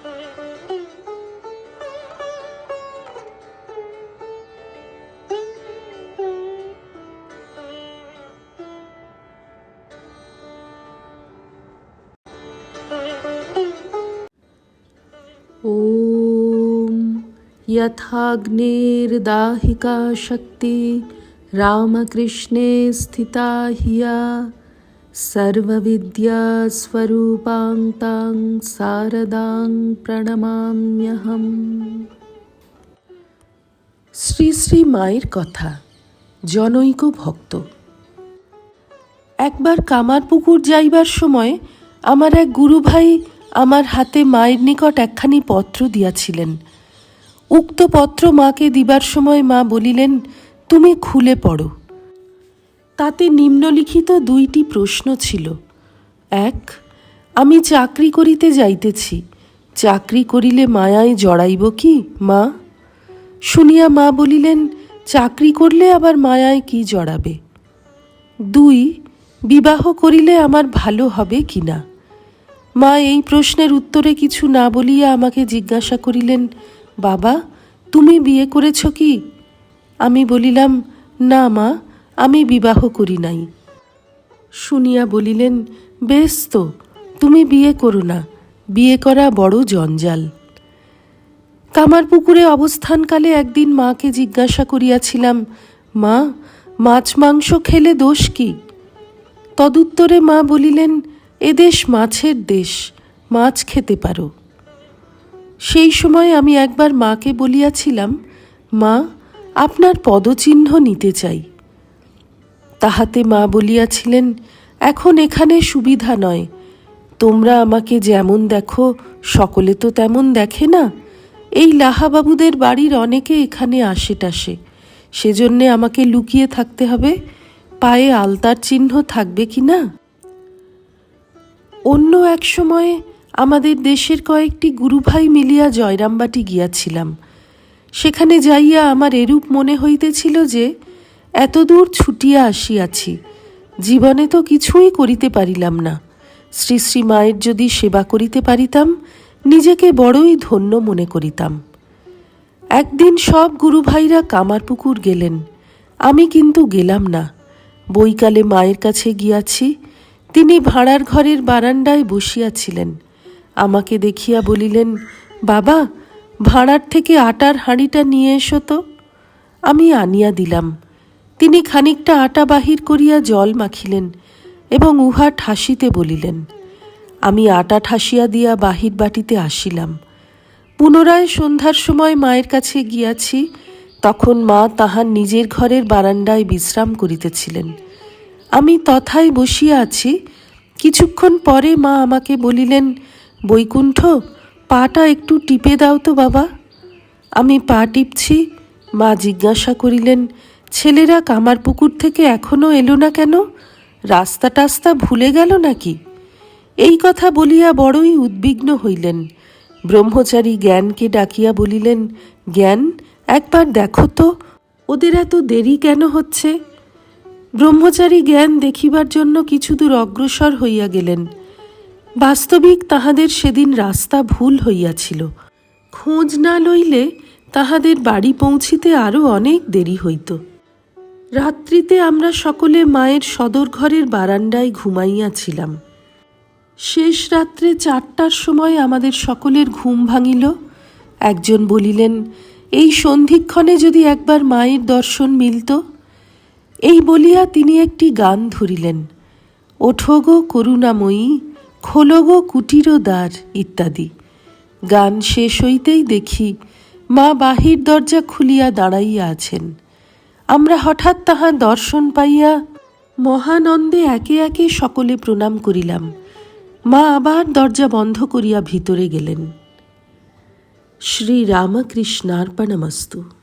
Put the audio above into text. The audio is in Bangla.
ॐ यथाग्निर्दाहिका शक्ति रामकृष्णे स्थिता हिया सर्वविद्यास्वरूपां तां शारदां প্রণমাম্যহম। শ্রী শ্রী মায়ের কথা। জনৈক ভক্ত। একবার কামারপুকুর যাইবার সময় আমার এক গুরু ভাই আমার হাতে মায়ের নিকট একখানি পত্র দিয়াছিলেন। উক্ত পত্র মাকে দিবার সময় মা বলিলেন, তুমি খুলে পড়ো। তাতে নিম্নলিখিত দুইটি প্রশ্ন ছিল। এক, আমি চাকরি করিতে যাইতেছি, চাকরি করিলে মায়ায় জড়াইব কি মা? শুনিয়া মা বলিলেন, চাকরি করলে আবার মায়ায় কি জড়াবে? দুই, বিবাহ করিলে আমার ভালো হবে কি না? মা এই প্রশ্নের উত্তরে কিছু না বলিয়া আমাকে জিজ্ঞাসা করিলেন, বাবা তুমি বিয়ে করেছ কি? আমি বলিলাম, না মা, আমি বিবাহ করি নাই। শুনিয়া বলিলেন, বেশ তো, তুমি বিয়ে করো না, বিয়ে করা বড় জঞ্জাল। কামারপুকুরে অবস্থানকালে একদিন মাকে জিজ্ঞাসা করিয়াছিলাম, মা মাছ মাংস খেলে দোষ কি? তদুত্তরে মা বলিলেন, এদেশ মাছের দেশ, মাছ খেতে পারো। সেই সময় আমি একবার মাকে বলিয়াছিলাম, মা আপনার পদচিহ্ন নিতে চাই। তাহাতে মা বলিয়াছিলেন, এখন এখানে সুবিধা নয়, তোমরা আমাকে যেমন দেখো সকলে তো তেমন দেখে না। এই লাহাবাবুদের বাড়ির অনেকে এখানে আসে টাসে, সেজন্যে আমাকে লুকিয়ে থাকতে হবে। পায়ে আলতার চিহ্ন থাকবে কি না? অন্য এক সময়ে আমাদের দেশের কয়েকটি গুরুভাই মিলিয়া জয়রামবাটি গিয়াছিলাম। সেখানে যাইয়া আমার এরূপ মনে হইতেছিল যে এতদূর ছুটিয়া আসিয়াছি, জীবনে তো কিছুই করিতে পারিলাম না। শ্রী শ্রী মায়ের যদি সেবা করিতে পারিতাম, নিজেকে বড়ই ধন্য মনে করিতাম। একদিন সব গুরুভাইরা কামারপুকুর গেলেন, আমি কিন্তু গেলাম না। বৈকালে মায়ের কাছে গিয়াছি। তিনি ভাঁড়ার ঘরের বারান্দায় বসিয়াছিলেন। আমাকে দেখিয়া বলিলেন, বাবা ভাঁড়ার থেকে আটার হাঁড়িটা নিয়ে এসো তো। আমি আনিয়া দিলাম। তিনি খানিকটা আটা বাহির করিয়া জল মাখিলেন এবং উহা ঠাসিতে বলিলেন। আমি আটা ঠাসিয়া দিয়া বাহির বাটিতে আসিলাম। পুনরায় সন্ধ্যার সময় মায়ের কাছে গিয়াছি। তখন মা তাহার নিজের ঘরের বারান্দায় বিশ্রাম করিতেছিলেন। আমি তথায় বসিয়া আছি। কিছুক্ষণ পরে মা আমাকে বলিলেন, বৈকুণ্ঠ পাটা একটু টিপে দাও তো বাবা। আমি পা টিপছি। মা জিজ্ঞাসা করিলেন, ছেলেরা কামারপুকুর থেকে এখনো এলো না কেন? রাস্তা টাস্তা ভুলে গেল নাকি? এই কথা বলিয়া বড়ই উদ্বিগ্ন হইলেন। ব্রহ্মচারী জ্ঞানকে ডাকিয়া বলিলেন, জ্ঞান একবার দেখো তো ওদের এত দেরি কেন হচ্ছে? ব্রহ্মচারী জ্ঞান দেখিবার জন্য কিছু দূর অগ্রসর হইয়া গেলেন। বাস্তবিক তাহাদের সেদিন রাস্তা ভুল হইয়াছিল। খোঁজ না লইলে তাহাদের বাড়ি পৌঁছিতে আরও অনেক দেরি হইত। রাত্রিতে আমরা সকলে মায়ের সদর ঘরের বারান্দায় ঘুমাইয়াছিলাম। শেষ রাত্রে 4টার সময় আমাদের সকলের ঘুম ভাঙিল। একজন বলিলেন, এই সন্ধিক্ষণে যদি একবার মায়ের দর্শন মিলত। এই বলিয়া তিনি একটি গান ধরিলেন, ওঠো গো করুণাময়ী, খোলো গো কুটির দ্বার ইত্যাদি। গান শেষ হইতেই দেখি মা বাহির দরজা খুলিয়া দাঁড়াইয়া আছেন। আমরা হঠাৎ তাহার দর্শন পাইয়া মহানন্দে একে একে সকলে প্রণাম করিলাম। মা আবার দরজা বন্ধ করিয়া ভিতরে গেলেন। শ্রী রামকৃষ্ণার্পণমস্তু।